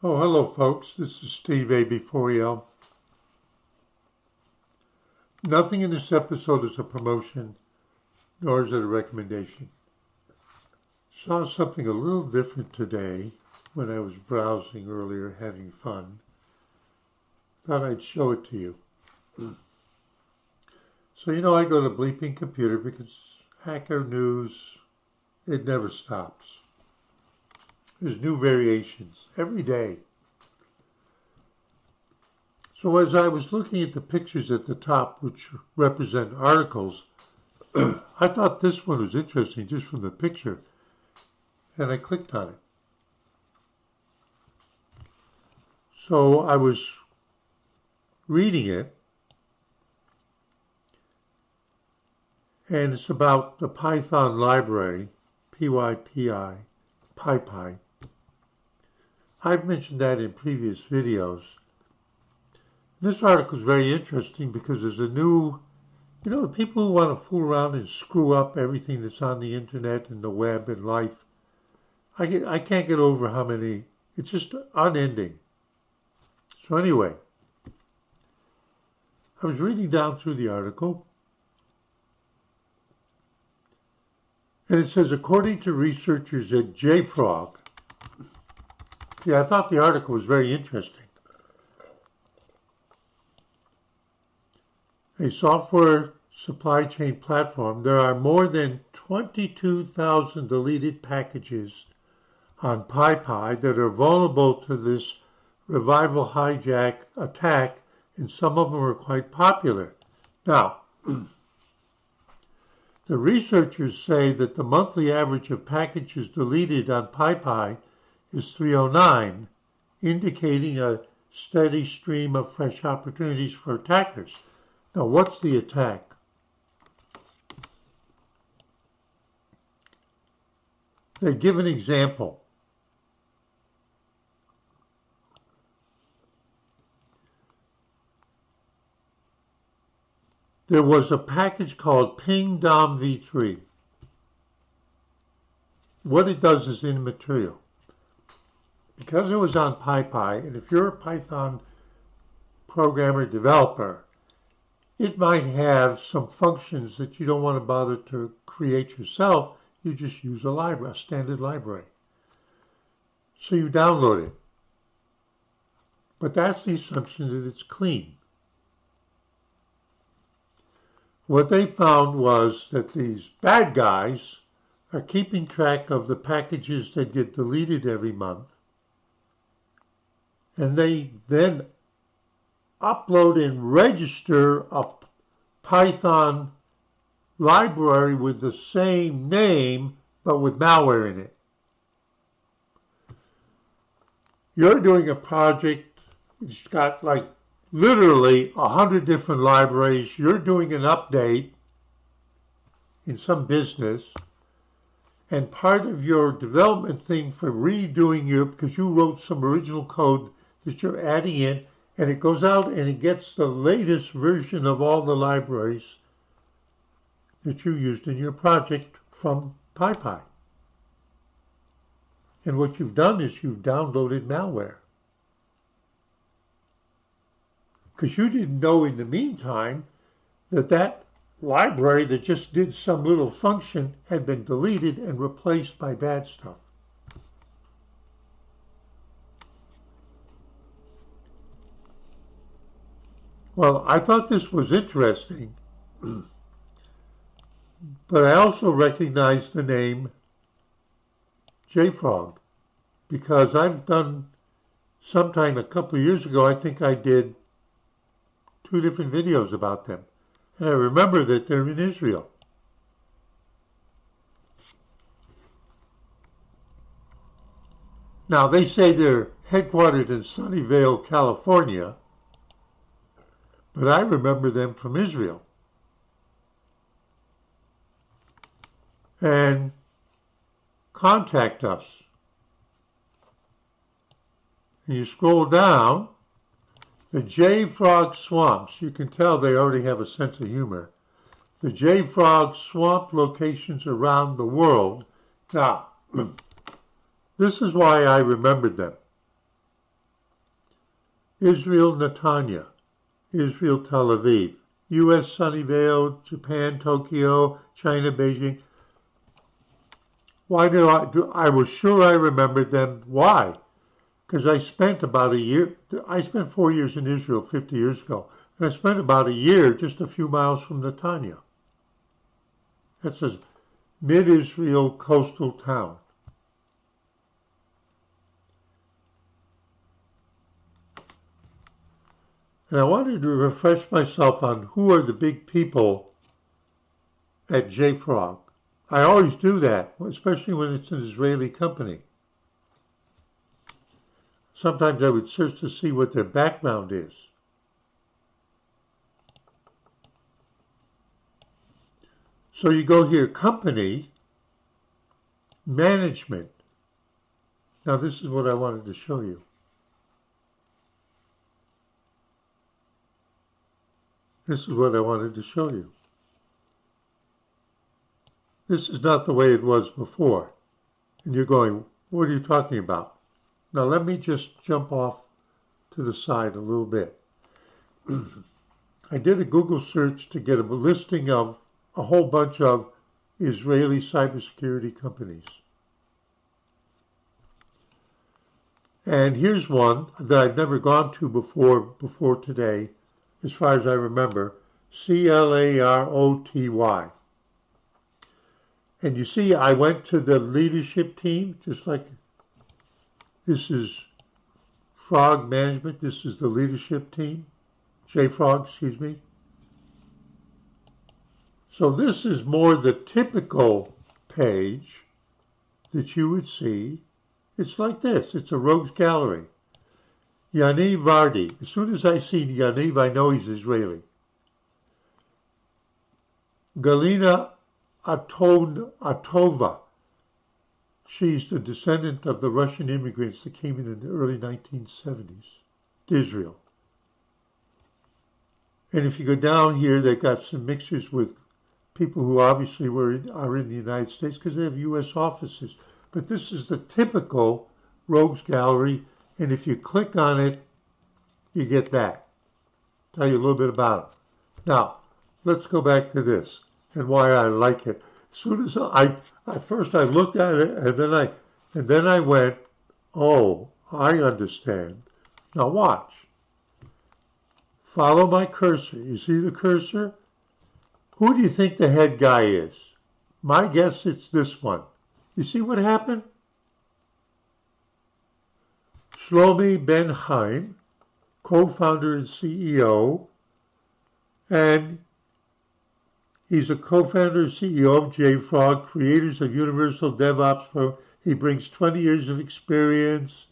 Oh, hello folks, this is Steve AB4EL. Nothing in this episode is a promotion, nor is it a recommendation. Saw something a little different today when I was browsing earlier, having fun. Thought I'd show it to you. So I go to Bleeping Computer because hacker news, it never stops. There's new variations every day. So as I was looking at the pictures at the top, which represent articles, I thought this one was interesting just from the picture, and I clicked on it. So I was reading it, and it's about the Python library, PyPI, PyPy. I've mentioned that in previous videos. This article is very interesting because there's a new, the people who want to fool around and screw up everything that's on the internet and the web and life, I can't get over how many, it's just unending. So anyway, I was reading down through the article, and it says, according to researchers at JFrog, see, I thought the article was very interesting. A software supply chain platform, there are more than 22,000 deleted packages on PyPy that are vulnerable to this revival hijack attack, and some of them are quite popular. Now, the researchers say that the monthly average of packages deleted on PyPy is 309, indicating a steady stream of fresh opportunities for attackers. Now, what's the attack? They give an example. There was a package called ping-dom v3. What it does is immaterial. Because it was on PyPy, and if you're a Python programmer developer, it might have some functions that you don't want to bother to create yourself. You just use a library, a standard library. So you download it. But that's the assumption that it's clean. What they found was that these bad guys are keeping track of the packages that get deleted every month, and they then upload and register a Python library with the same name, but with malware in it. You're doing a project, it's got like literally 100 different libraries. You're doing an update in some business, and part of your development thing for redoing because you wrote some original code that you're adding in, and it goes out and it gets the latest version of all the libraries that you used in your project from PyPy. And what you've done is you've downloaded malware. Because you didn't know in the meantime that that library that just did some little function had been deleted and replaced by bad stuff. Well, I thought this was interesting, but I also recognized the name JFrog because I've done sometime a couple of years ago, I think I did 2 different videos about them. And I remember that they're in Israel. Now, they say they're headquartered in Sunnyvale, California, but I remember them from Israel. And contact us. And you scroll down, the JFrog swamps, you can tell they already have a sense of humor. The JFrog swamp locations around the world. Now, this is why I remembered them. Israel Netanya, Israel Tel Aviv, U.S. Sunnyvale, Japan Tokyo, China Beijing. Why I was sure I remembered them. Why? Because I spent about a year, I spent 4 years in Israel 50 years ago, and I spent about a year just a few miles from Netanya. That's a mid-Israel coastal town. And I wanted to refresh myself on who are the big people at JFrog. I always do that, especially when it's an Israeli company. Sometimes I would search to see what their background is. So you go here, company, management. Now this is what I wanted to show you. This is what I wanted to show you. This is not the way it was before. And you're going, what are you talking about? Now let me just jump off to the side a little bit. I did a Google search to get a listing of a whole bunch of Israeli cybersecurity companies. And here's one that I've never gone to before today, as far as I remember, Claroty. And you see, I went to the leadership team, just like this is Frog Management. This is the leadership team, JFrog, excuse me. So this is more the typical page that you would see. It's like this. It's a rogues gallery. Yaniv Vardi. As soon as I see Yaniv, I know he's Israeli. Galina Atova. She's the descendant of the Russian immigrants that came in the early 1970s to Israel. And if you go down here, they've got some mixtures with people who obviously are in the United States because they have U.S. offices. But this is the typical rogues gallery, and if you click on it, you get that. Tell you a little bit about it. Now, let's go back to this and why I like it. As soon as first I looked at it, and then I went, oh, I understand. Now watch. Follow my cursor. You see the cursor? Who do you think the head guy is? My guess it's this one. You see what happened? Shlomi Ben Chaim, co-founder and CEO, and he's a co-founder and CEO of JFrog, creators of Universal DevOps. He brings 20 years of experience.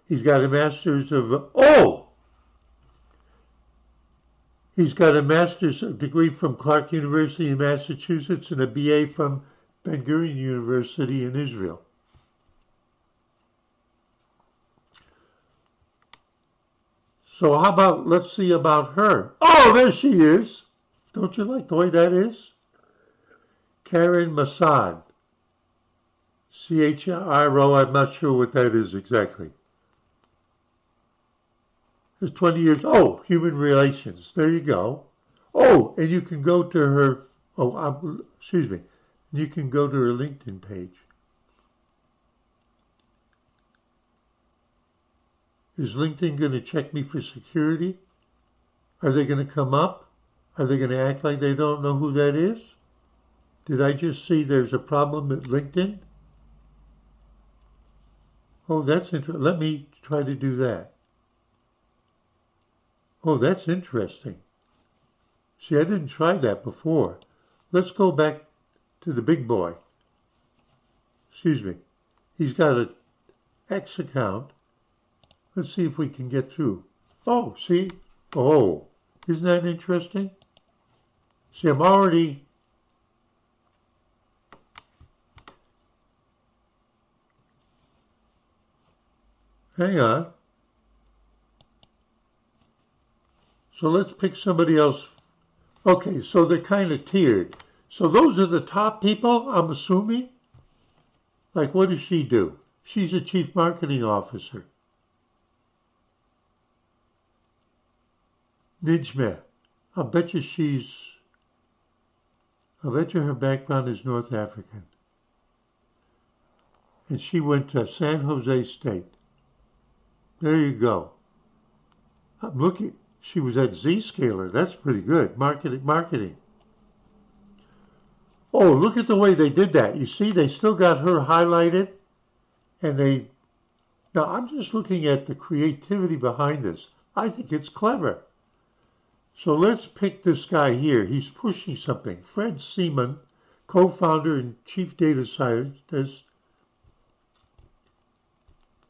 He's got a master's of, he's got a master's degree from Clark University in Massachusetts and a BA from Ben Gurion University in Israel. So how about, let's see about her. Oh, there she is. Don't you like the way that is? Karen Masad. C-H-R-O, I'm not sure what that is exactly. There's 20 years, human relations, there you go. Oh, and you can go to her, you can go to her LinkedIn page. Is LinkedIn going to check me for security? Are they going to come up? Are they going to act like they don't know who that is? Did I just see there's a problem at LinkedIn? Oh, that's interesting. Let me try to do that. Oh, that's interesting. See, I didn't try that before. Let's go back to the big boy. Excuse me. He's got an X account. Let's see if we can get through. Oh, see? Oh, isn't that interesting? See, I'm already... Hang on. So let's pick somebody else. Okay, so they're kind of tiered. So those are the top people, I'm assuming? Like, what does she do? She's a chief marketing officer. Nijme. I bet you her background is North African. And she went to San Jose State. There you go. I'm looking, she was at Zscaler. That's pretty good. Marketing. Oh, look at the way they did that. You see, they still got her highlighted. And now I'm just looking at the creativity behind this. I think it's clever. So let's pick this guy here. He's pushing something. Fred Seaman, co-founder and chief data scientist.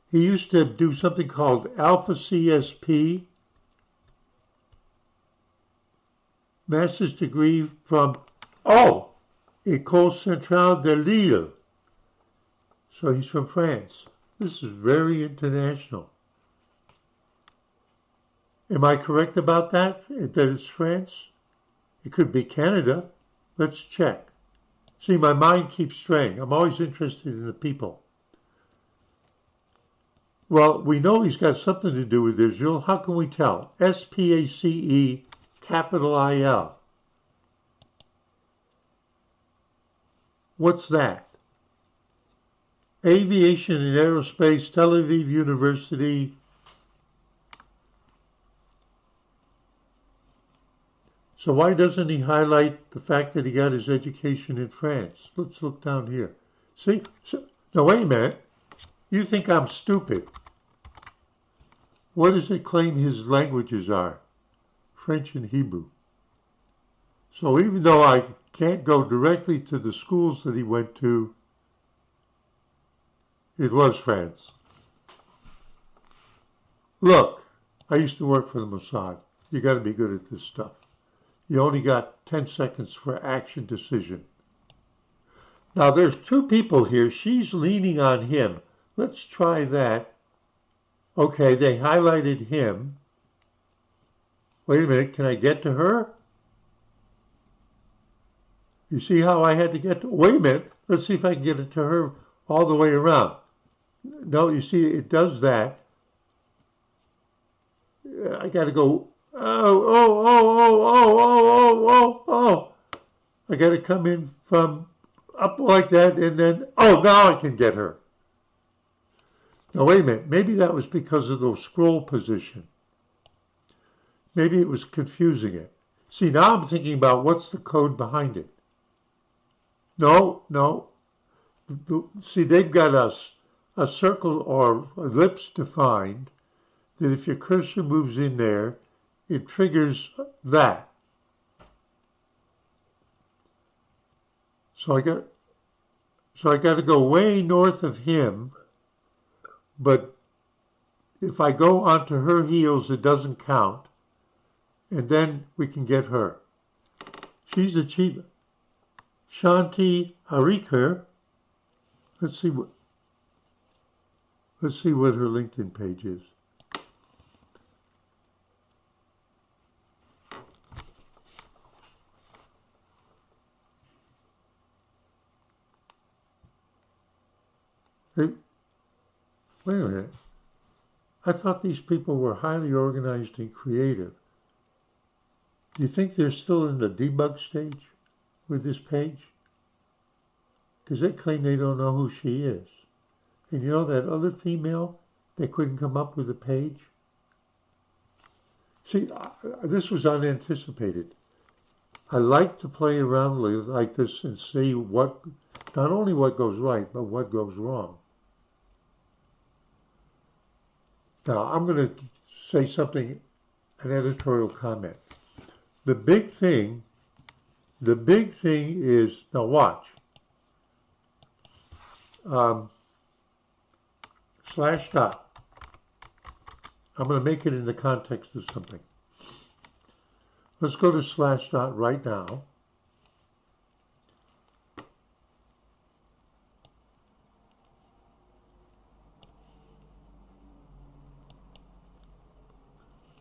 He used to do something called Alpha CSP. Master's degree from, École Centrale de Lille. So he's from France. This is very international. Am I correct about that? That it's France? It could be Canada. Let's check. See, my mind keeps straying. I'm always interested in the people. Well, we know he's got something to do with Israel. How can we tell? SPACE, capital IL. What's that? Aviation and Aerospace, Tel Aviv University. So why doesn't he highlight the fact that he got his education in France? Let's look down here. See? Now, wait a minute. You think I'm stupid. What does it claim his languages are? French and Hebrew. So even though I can't go directly to the schools that he went to, it was France. Look, I used to work for the Mossad. You got to be good at this stuff. You only got 10 seconds for action decision. Now there's two people here. She's leaning on him. Let's try that. Okay, they highlighted him. Wait a minute, can I get to her? You see how I had to get to, wait a minute, let's see if I can get it to her all the way around. No, you see, it does that. I got to go, I got to come in from up like that and then, now I can get her. Now, wait a minute, maybe that was because of the scroll position. Maybe it was confusing it. See, now I'm thinking about what's the code behind it. No. See, they've got a circle or ellipse defined that if your cursor moves in there, it triggers that. So I got to go way north of him, but if I go onto her heels, it doesn't count. And then we can get her. She's a chief. Shanti Harikar. Let's see what her LinkedIn page is. Wait a minute. I thought these people were highly organized and creative. Do you think they're still in the debug stage with this page? Because they claim they don't know who she is. And you know that other female, they couldn't come up with a page? See, this was unanticipated. I like to play around like this and see not only what goes right, but what goes wrong. Now, I'm going to say something, an editorial comment. The big thing is, now watch, slash dot. I'm going to make it in the context of something. Let's go to slash dot right now.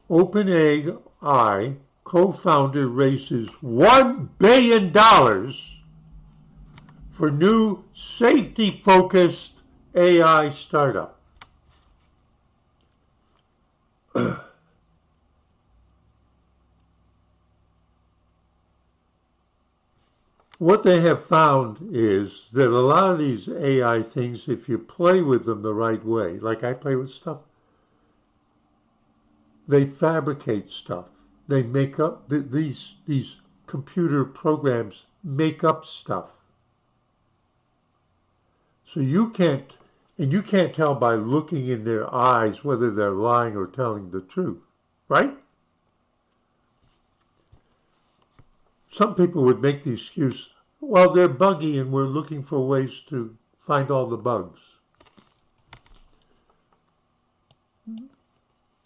OpenAI co-founder raises $1 billion for new safety-focused AI startup. what they have found is that a lot of these AI things, if you play with them the right way, like I play with stuff, they fabricate stuff. They make up, these computer programs make up stuff. So you can't tell by looking in their eyes whether they're lying or telling the truth, right? Some people would make the excuse, well, they're buggy and we're looking for ways to find all the bugs.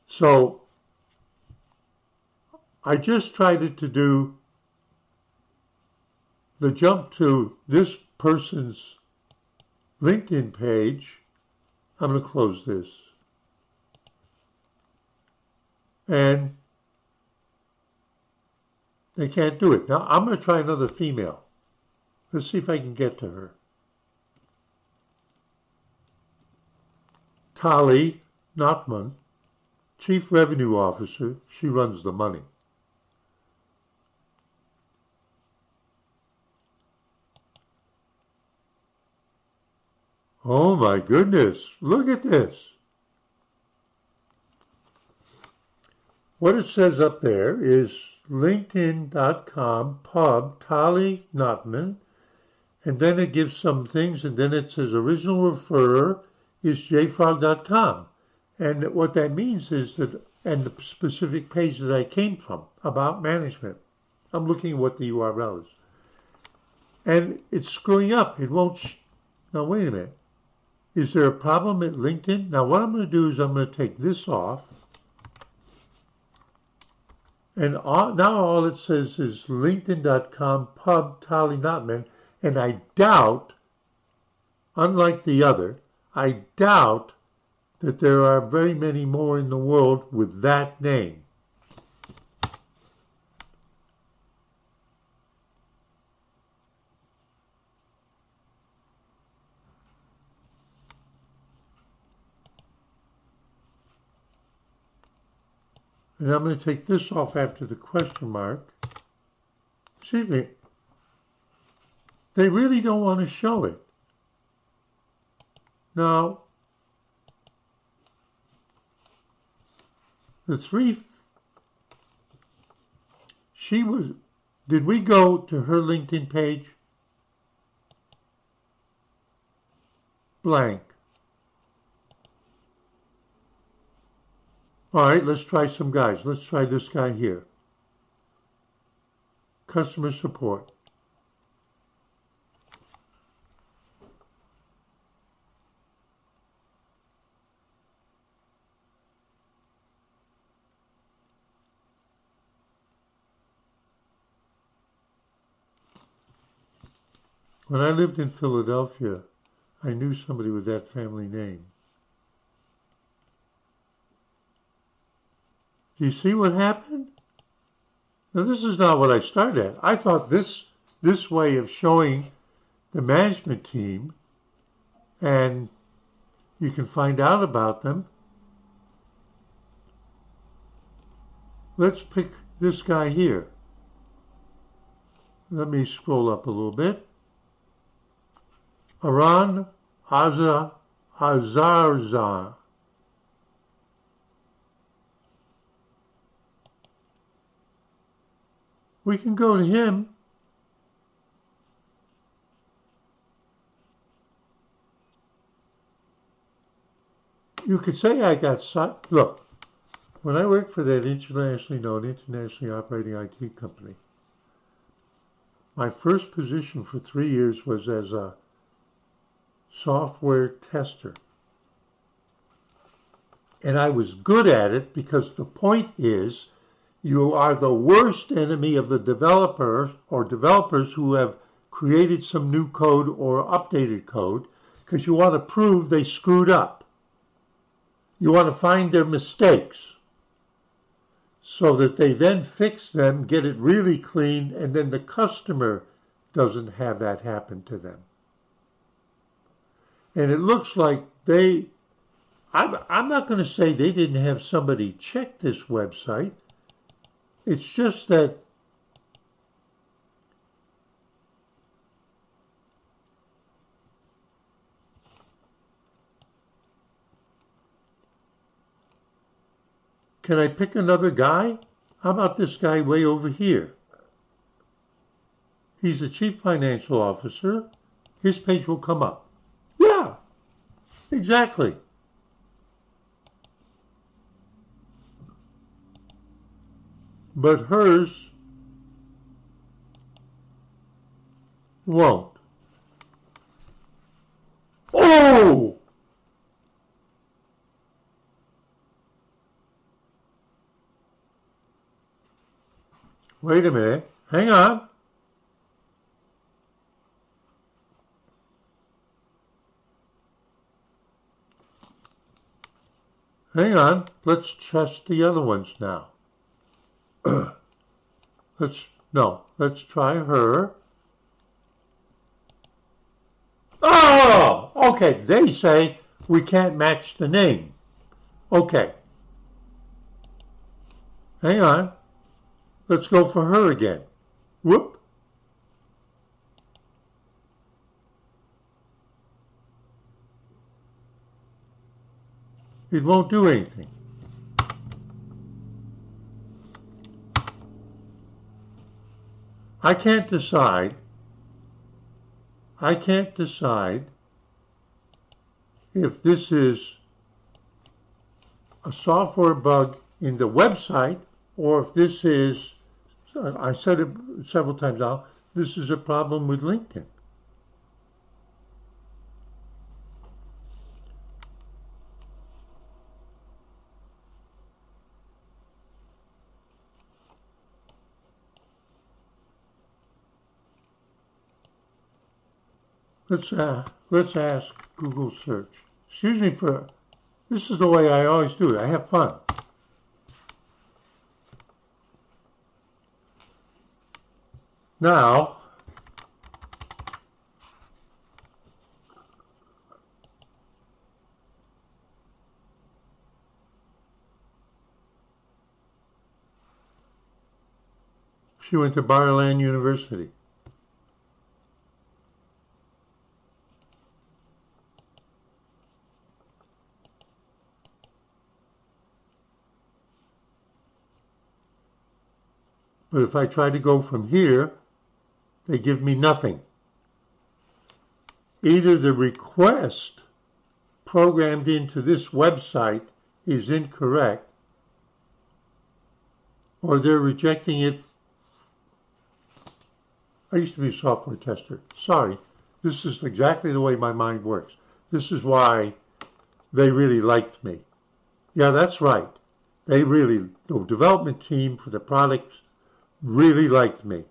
So I just tried to do the jump to this person's LinkedIn page. I'm going to close this. And they can't do it. Now I'm going to try another female. Let's see if I can get to her. Tali Notman, Chief Revenue Officer. She runs the money. Oh my goodness, look at this. What it says up there is linkedin.com pub Tali Notman, and then it gives some things, and then it says original referrer is JFrog.com. And what that means is that, and the specific page that I came from, about management. I'm looking at what the URL is. And it's screwing up. It won't, now wait a minute. Is there a problem at LinkedIn? Now what I'm going to do is I'm going to take this off. And now all it says is linkedin.com pub Tali Notman. And I doubt, unlike the other, I doubt that there are very many more in the world with that name. And I'm going to take this off after the question mark. Excuse me. They really don't want to show it. Now, the three, did we go to her LinkedIn page? Blank. All right, let's try some guys. Let's try this guy here. Customer support. When I lived in Philadelphia, I knew somebody with that family name. Do you see what happened? Now this is not what I started at. I thought this way of showing the management team, and you can find out about them. Let's pick this guy here. Let me scroll up a little bit. Aran Azarzan. We can go to him. You could say I got, look, when I worked for that internationally known, internationally operating IT company, my first position for 3 years was as a software tester. And I was good at it because the point is, you are the worst enemy of the developer or developers who have created some new code or updated code because you want to prove they screwed up. You want to find their mistakes so that they then fix them, get it really clean, and then the customer doesn't have that happen to them. And it looks like I'm not going to say they didn't have somebody check this website. It's just that Can I pick another guy? How about this guy way over here? He's the chief financial officer. His page will come up. Yeah, exactly. But hers won't. Oh! Wait a minute. Hang on. Hang on. Let's test the other ones now. Let's try her. Oh! Okay, they say we can't match the name. Okay. Hang on. Let's go for her again. Whoop. It won't do anything. I can't decide if this is a software bug in the website or if this is, I said it several times now, this is a problem with LinkedIn. Let's ask Google search. Excuse me for, this is the way I always do it. I have fun. Now, she went to Barland University. But if I try to go from here, they give me nothing. Either the request programmed into this website is incorrect, or they're rejecting it. I used to be a software tester. Sorry, this is exactly the way my mind works. This is why they really liked me. Yeah, that's right. The development team for the products really liked me.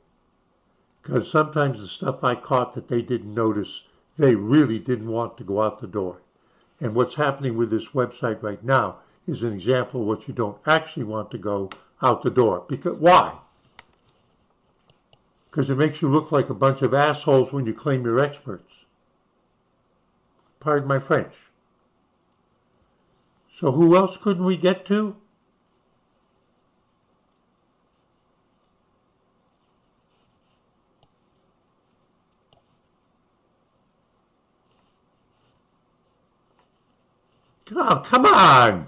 Because sometimes the stuff I caught that they didn't notice, they really didn't want to go out the door. And what's happening with this website right now is an example of what you don't actually want to go out the door. Because why? Because it makes you look like a bunch of assholes when you claim you're experts. Pardon my French. So who else couldn't we get to? Oh, come on!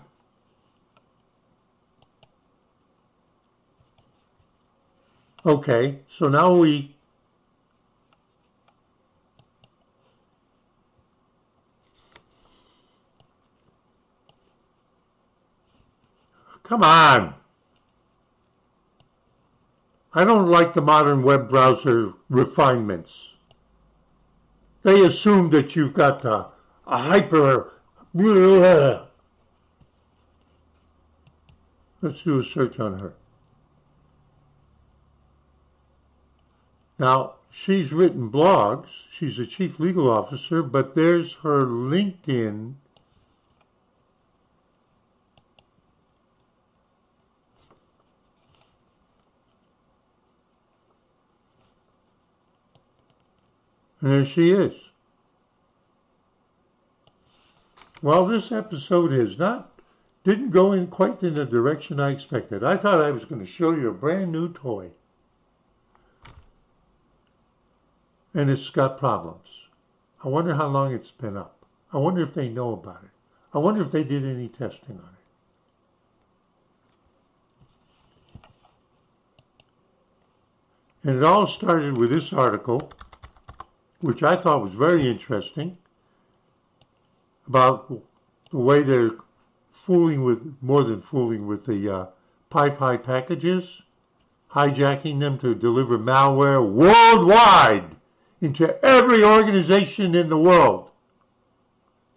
Okay, so now we come on! I don't like the modern web browser refinements. They assume that you've got a hyper. Let's do a search on her. Now, she's written blogs. She's a chief legal officer, but there's her LinkedIn. And there she is. Well, this episode didn't go in quite in the direction I expected. I thought I was going to show you a brand new toy. And it's got problems. I wonder how long it's been up. I wonder if they know about it. I wonder if they did any testing on it. And it all started with this article, which I thought was very interesting, about the way they're more than fooling with the PyPy packages, hijacking them to deliver malware worldwide into every organization in the world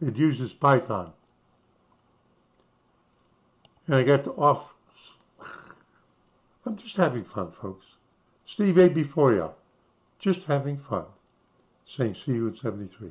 that uses Python. And I got off. I'm just having fun, folks. Steve A. before you. Just having fun. Saying see you in 73.